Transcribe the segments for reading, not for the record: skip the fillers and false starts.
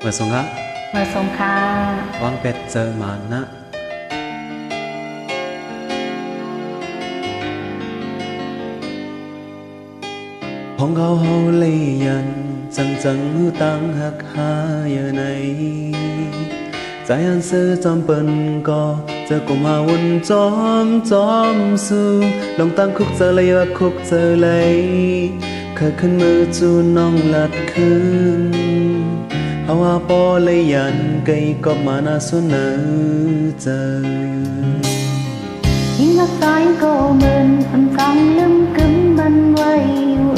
มื่อสงะเมื่อสงค่ะวางเป็ดเจอมานะพองเขาเลยยันจังหูตังหักหาเยอะในใจอันซื้อจอมเปิ้นก็เจอกุมหาวุ่นจอมสู้ลงตั้งคุกเจอเลยว่าคุกเจอเลยเคยขึ้นมือจูน้องลัดคืนเอาว่าปอเลยยันไกก็มานาสุนเจอยิ่งรักสายก็เหมือนอันฟังลืมกึมมันไว้อยู่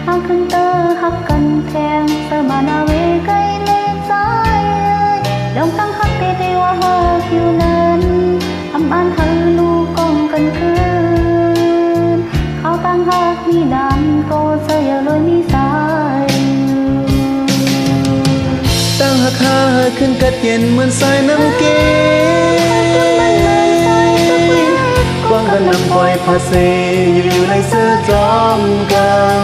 หากขึ้นเตอหักกันแทงเตอมานาเวไกเลสายลองตั้งหักเตว่าหักอยู่นั้นทำอันทันลูกกองกันคืนเขาตั้งหักมีดำก็เจออย่าเลยมีสายตั้งหักหาขึ้นกัดเย็นเหมือนสายน้ำเกกว้างกันนำปล่อยพาเซอยู่ในเสื้อจอมกัน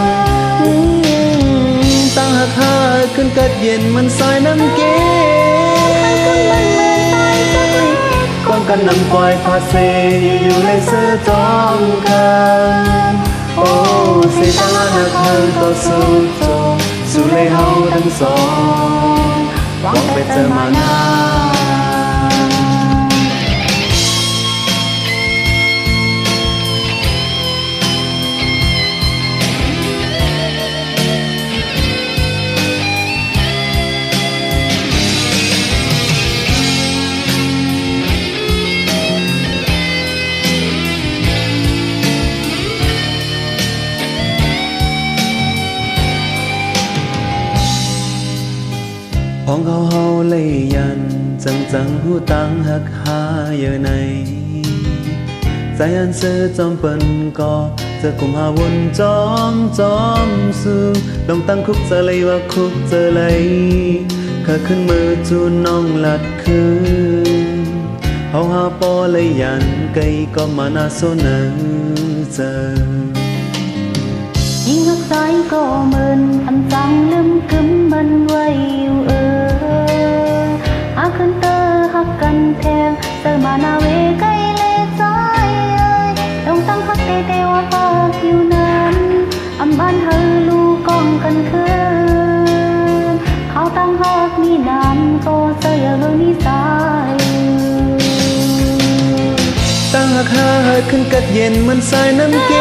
ตั้งหักหาขึ้นกัดเย็นเหมือนสายน้ำเกกว้างกันนำปล่อยพาเซอยู่ในเสื้อจอมกันโอ้สิตั้งหักหาต่อสู้เลยเฮาทั้งสองหวังไปเจอมานาพองเขาเลยยันจังหูตังหักหาเยอะในใจอันเสือจอมเปิ้นก็เจอกุมหาวนจอมสู้ลองตั้งคุกเจอเลยว่าคุกเจอเลยเคยขึ้นมือจูน้องลัดคืนเขาหาปอเลยยันไกก็มานาโซเนเจอยิ่งรักสายก็เหมือนอันฟังลืมกึมมันไว้อยู่หากขึ้นเตอหักกันแทงเตอมานาเวไกเลสายลงตั้งหักเตว่าหักอยู่นั้นอำบ้านเฮาลูกกองกันคืนเขาตั้งหักมีดำก็เจออย่าเลยมีสายตั้งหักหาขึ้นกัดเย็นเหมือนสายน้ำเก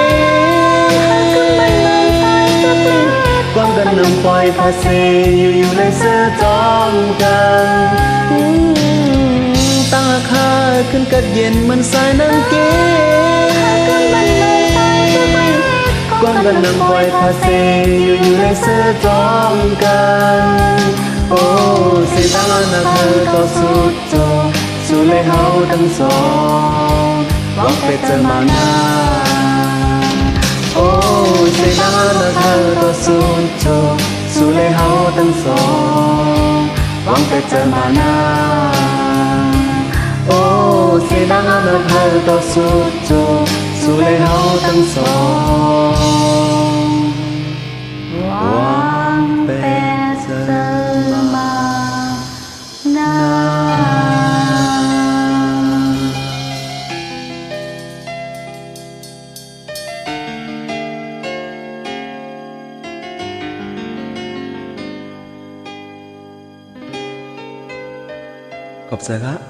กว้างกันนำปล่อยพาเซอยู่ในเสื้อจอมกันตั้งราคาขึ้นกัดเย็นเหมือนสายน้ำเกกว้างกันนำปล่อยพาเซอยู่ในเสื้อจอมกันโอ้สิตั้งนาคาต่อสู้เลยเฮาทั้งสองหวังไปเจอมานาโอ้สิตั้งนาคาต่อสู้เลยเฮาทั้งสองหวังไปเจอมานาโอ้สิตั้งนาคาต่อสู้เลยเฮาทั้งสองหวังไปเจอมานาขอบใจครับ